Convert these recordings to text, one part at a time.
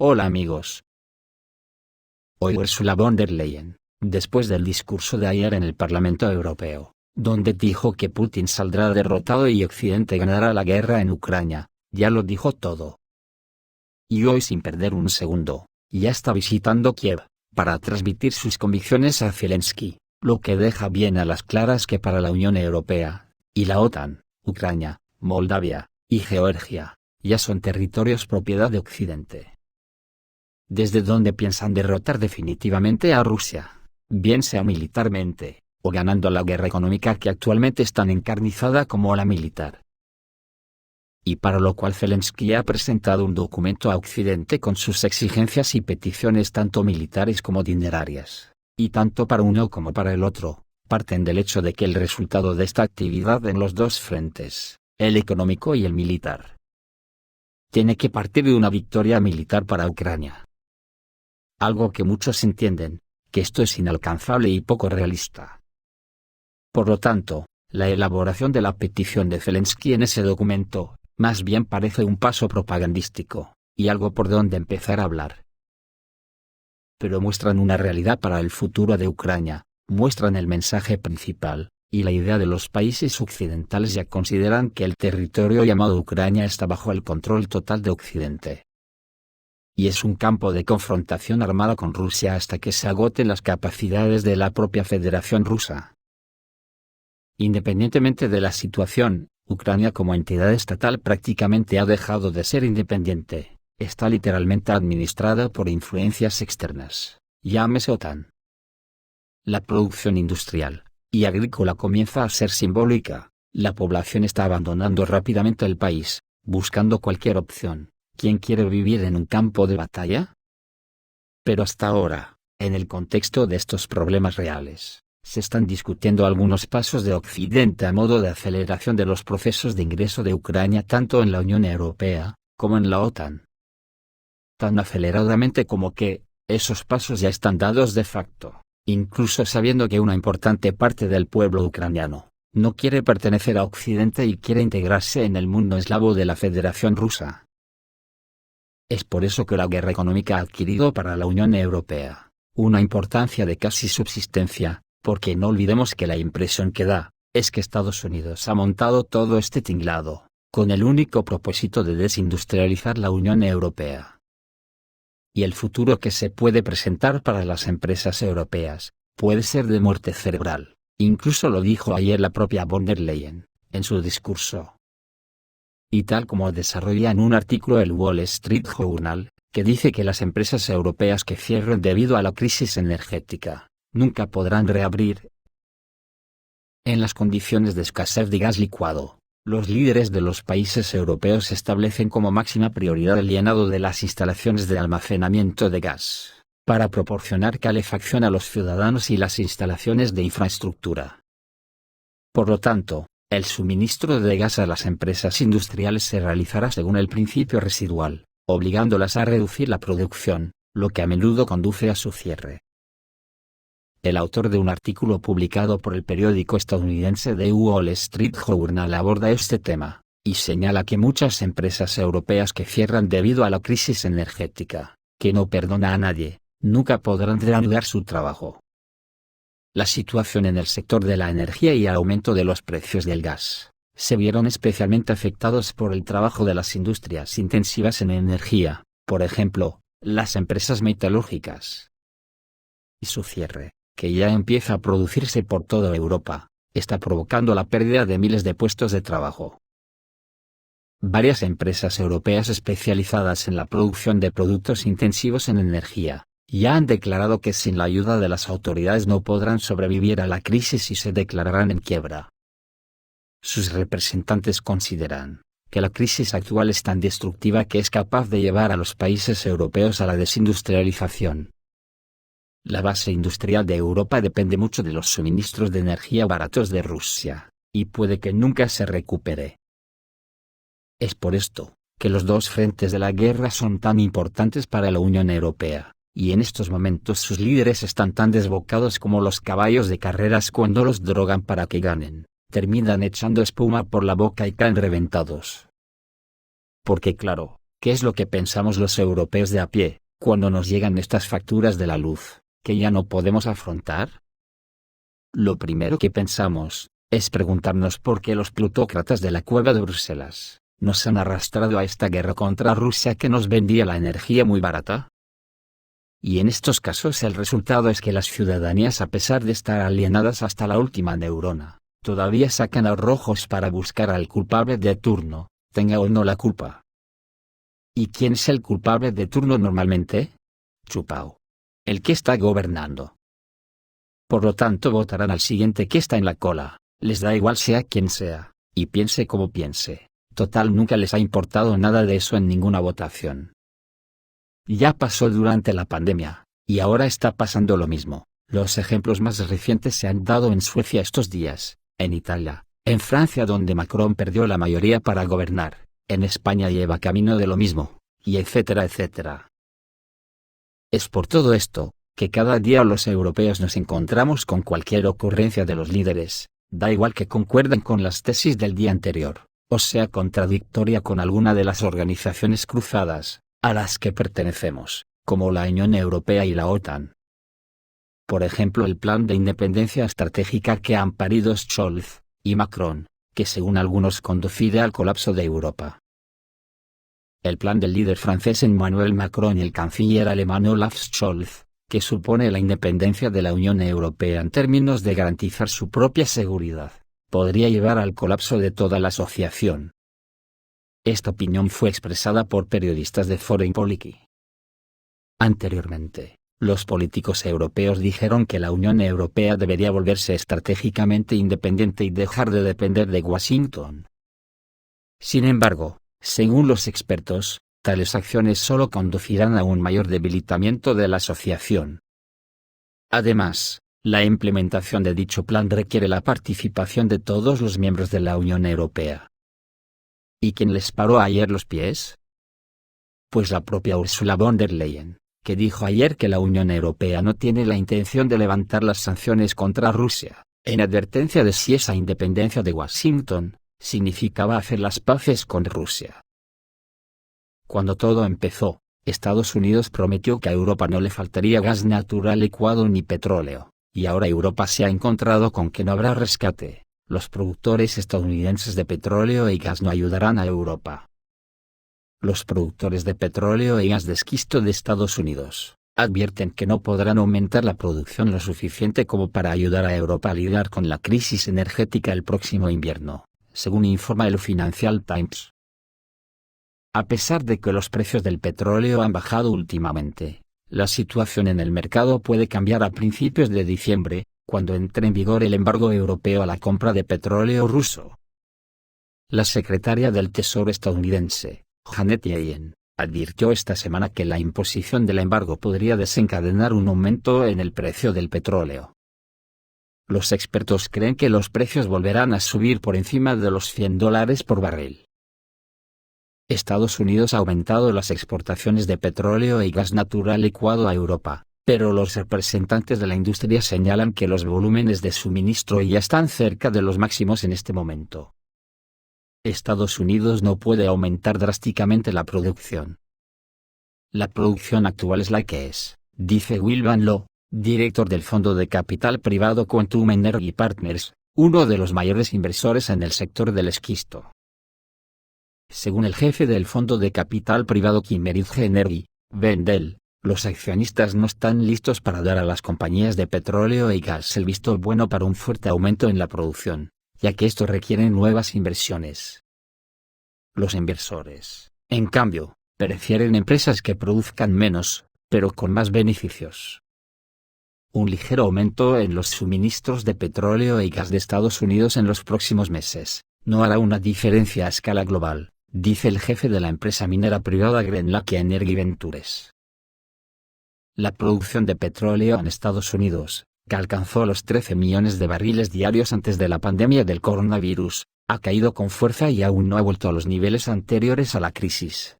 Hola amigos. Hoy Ursula von der Leyen, después del discurso de ayer en el Parlamento Europeo, donde dijo que Putin saldrá derrotado y Occidente ganará la guerra en Ucrania, ya lo dijo todo. Y hoy, sin perder un segundo, ya está visitando Kiev, para transmitir sus convicciones a Zelensky, lo que deja bien a las claras que para la Unión Europea, y la OTAN, Ucrania, Moldavia, y Georgia, ya son territorios propiedad de Occidente. Desde donde piensan derrotar definitivamente a Rusia, bien sea militarmente, o ganando la guerra económica que actualmente es tan encarnizada como la militar. Y para lo cual Zelensky ha presentado un documento a Occidente con sus exigencias y peticiones tanto militares como dinerarias, y tanto para uno como para el otro, parten del hecho de que el resultado de esta actividad en los dos frentes, el económico y el militar, tiene que partir de una victoria militar para Ucrania. Algo que muchos entienden, que esto es inalcanzable y poco realista. Por lo tanto, la elaboración de la petición de Zelensky en ese documento, más bien parece un paso propagandístico, y algo por donde empezar a hablar. Pero muestran una realidad para el futuro de Ucrania, muestran el mensaje principal, y la idea de los países occidentales ya consideran que el territorio llamado Ucrania está bajo el control total de Occidente. Y es un campo de confrontación armada con Rusia hasta que se agoten las capacidades de la propia Federación Rusa. Independientemente de la situación, Ucrania como entidad estatal prácticamente ha dejado de ser independiente, está literalmente administrada por influencias externas, llámese OTAN. La producción industrial y agrícola comienza a ser simbólica, la población está abandonando rápidamente el país, buscando cualquier opción. ¿Quién quiere vivir en un campo de batalla? Pero hasta ahora, en el contexto de estos problemas reales, se están discutiendo algunos pasos de Occidente a modo de aceleración de los procesos de ingreso de Ucrania tanto en la Unión Europea, como en la OTAN. Tan aceleradamente como que, esos pasos ya están dados de facto, incluso sabiendo que una importante parte del pueblo ucraniano, no quiere pertenecer a Occidente y quiere integrarse en el mundo eslavo de la Federación Rusa. Es por eso que la guerra económica ha adquirido para la Unión Europea una importancia de casi subsistencia, porque no olvidemos que la impresión que da, es que Estados Unidos ha montado todo este tinglado, con el único propósito de desindustrializar la Unión Europea. Y el futuro que se puede presentar para las empresas europeas, puede ser de muerte cerebral, incluso lo dijo ayer la propia von der Leyen, en su discurso. Y tal como desarrolla en un artículo el Wall Street Journal, que dice que las empresas europeas que cierren debido a la crisis energética, nunca podrán reabrir. En las condiciones de escasez de gas licuado, los líderes de los países europeos establecen como máxima prioridad el llenado de las instalaciones de almacenamiento de gas, para proporcionar calefacción a los ciudadanos y las instalaciones de infraestructura. Por lo tanto, el suministro de gas a las empresas industriales se realizará según el principio residual, obligándolas a reducir la producción, lo que a menudo conduce a su cierre. El autor de un artículo publicado por el periódico estadounidense The Wall Street Journal aborda este tema, y señala que muchas empresas europeas que cierran debido a la crisis energética, que no perdona a nadie, nunca podrán reanudar su trabajo. La situación en el sector de la energía y el aumento de los precios del gas, se vieron especialmente afectados por el trabajo de las industrias intensivas en energía, por ejemplo, las empresas metalúrgicas. Y su cierre, que ya empieza a producirse por toda Europa, está provocando la pérdida de miles de puestos de trabajo. Varias empresas europeas especializadas en la producción de productos intensivos en energía, ya han declarado que sin la ayuda de las autoridades no podrán sobrevivir a la crisis y se declararán en quiebra. Sus representantes consideran que la crisis actual es tan destructiva que es capaz de llevar a los países europeos a la desindustrialización. La base industrial de Europa depende mucho de los suministros de energía baratos de Rusia, y puede que nunca se recupere. Es por esto que los dos frentes de la guerra son tan importantes para la Unión Europea. Y en estos momentos sus líderes están tan desbocados como los caballos de carreras cuando los drogan para que ganen, terminan echando espuma por la boca y caen reventados. Porque claro, ¿Qué es lo que pensamos los europeos de a pie, cuando nos llegan estas facturas de la luz, que ya no podemos afrontar? Lo primero que pensamos, es preguntarnos por qué los plutócratas de la cueva de Bruselas, nos han arrastrado a esta guerra contra Rusia que nos vendía la energía muy barata. Y en estos casos el resultado es que las ciudadanías, a pesar de estar alienadas hasta la última neurona, todavía sacan a rojos para buscar al culpable de turno, tenga o no la culpa. ¿Y quién es el culpable de turno normalmente? Chupao. El que está gobernando. Por lo tanto votarán al siguiente que está en la cola, les da igual sea quien sea, y piense como piense, total nunca les ha importado nada de eso en ninguna votación. Ya pasó durante la pandemia, y ahora está pasando lo mismo. Los ejemplos más recientes se han dado en Suecia estos días, en Italia, en Francia donde Macron perdió la mayoría para gobernar, en España lleva camino de lo mismo, y etcétera etcétera. Es por todo esto, que cada día los europeos nos encontramos con cualquier ocurrencia de los líderes, da igual que concuerden con las tesis del día anterior, o sea contradictoria con alguna de las organizaciones cruzadas, a las que pertenecemos, como la Unión Europea y la OTAN. Por ejemplo, el plan de independencia estratégica que han parido Scholz y Macron, que según algunos conducirá al colapso de Europa. El plan del líder francés Emmanuel Macron y el canciller alemán Olaf Scholz, que supone la independencia de la Unión Europea en términos de garantizar su propia seguridad, podría llevar al colapso de toda la asociación. Esta opinión fue expresada por periodistas de Foreign Policy. Anteriormente, los políticos europeos dijeron que la Unión Europea debería volverse estratégicamente independiente y dejar de depender de Washington. Sin embargo, según los expertos, tales acciones solo conducirán a un mayor debilitamiento de la asociación. Además, la implementación de dicho plan requiere la participación de todos los miembros de la Unión Europea. ¿Y quién les paró ayer los pies? Pues la propia Ursula von der Leyen, que dijo ayer que la Unión Europea no tiene la intención de levantar las sanciones contra Rusia, en advertencia de si esa independencia de Washington significaba hacer las paces con Rusia. Cuando todo empezó, Estados Unidos prometió que a Europa no le faltaría gas natural licuado ni petróleo, y ahora Europa se ha encontrado con que no habrá rescate. Los productores estadounidenses de petróleo y gas no ayudarán a Europa. Los productores de petróleo y gas de esquisto de Estados Unidos advierten que no podrán aumentar la producción lo suficiente como para ayudar a Europa a lidiar con la crisis energética el próximo invierno, según informa el Financial Times. A pesar de que los precios del petróleo han bajado últimamente, la situación en el mercado puede cambiar a principios de diciembre, cuando entre en vigor el embargo europeo a la compra de petróleo ruso. La secretaria del Tesoro estadounidense, Janet Yellen, advirtió esta semana que la imposición del embargo podría desencadenar un aumento en el precio del petróleo. Los expertos creen que los precios volverán a subir por encima de los $100 por barril. Estados Unidos ha aumentado las exportaciones de petróleo y gas natural licuado a Europa, pero los representantes de la industria señalan que los volúmenes de suministro ya están cerca de los máximos en este momento. Estados Unidos no puede aumentar drásticamente la producción. La producción actual es la que es, dice Will Van Loo, director del fondo de capital privado Quantum Energy Partners, uno de los mayores inversores en el sector del esquisto. Según el jefe del fondo de capital privado Kimmeridge Energy, Ben Dell, los accionistas no están listos para dar a las compañías de petróleo y gas el visto bueno para un fuerte aumento en la producción, ya que esto requiere nuevas inversiones. Los inversores, en cambio, prefieren empresas que produzcan menos, pero con más beneficios. Un ligero aumento en los suministros de petróleo y gas de Estados Unidos en los próximos meses no hará una diferencia a escala global, dice el jefe de la empresa minera privada Greenlake Energy Ventures. La producción de petróleo en Estados Unidos, que alcanzó los 13 millones de barriles diarios antes de la pandemia del coronavirus, ha caído con fuerza y aún no ha vuelto a los niveles anteriores a la crisis.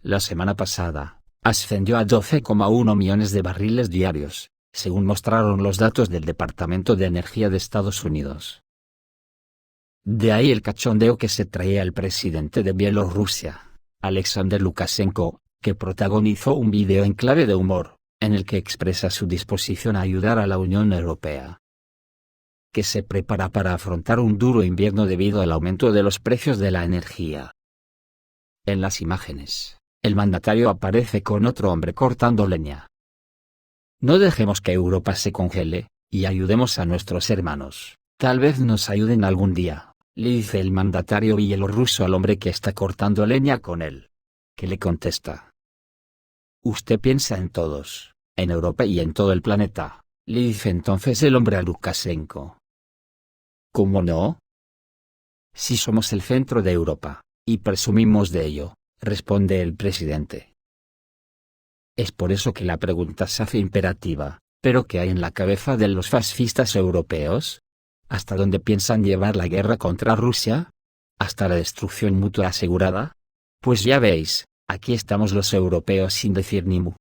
La semana pasada, ascendió a 12,1 millones de barriles diarios, según mostraron los datos del Departamento de Energía de Estados Unidos. De ahí el cachondeo que se traía el presidente de Bielorrusia, Alexander Lukashenko, que protagonizó un vídeo en clave de humor, en el que expresa su disposición a ayudar a la Unión Europea, que se prepara para afrontar un duro invierno debido al aumento de los precios de la energía. En las imágenes, el mandatario aparece con otro hombre cortando leña. No dejemos que Europa se congele, y ayudemos a nuestros hermanos, tal vez nos ayuden algún día, le dice el mandatario bielorruso al hombre que está cortando leña con él, que le contesta: usted piensa en todos, en Europa y en todo el planeta, le dice entonces el hombre a Lukashenko. ¿Cómo no? Si somos el centro de Europa, y presumimos de ello, responde el presidente. Es por eso que la pregunta se hace imperativa: ¿pero qué hay en la cabeza de los fascistas europeos? ¿Hasta dónde piensan llevar la guerra contra Rusia? ¿Hasta la destrucción mutua asegurada? Pues ya veis, aquí estamos los europeos sin decir ni mu.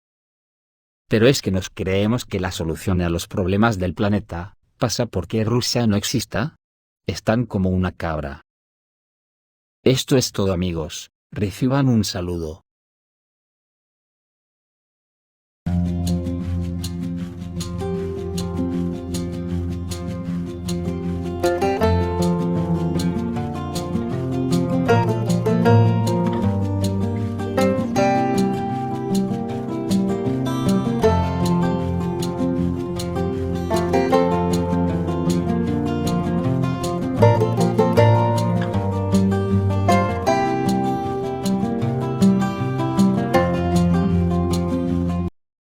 Pero es que nos creemos que la solución a los problemas del planeta pasa porque Rusia no exista. Están como una cabra. Esto es todo, amigos, reciban un saludo.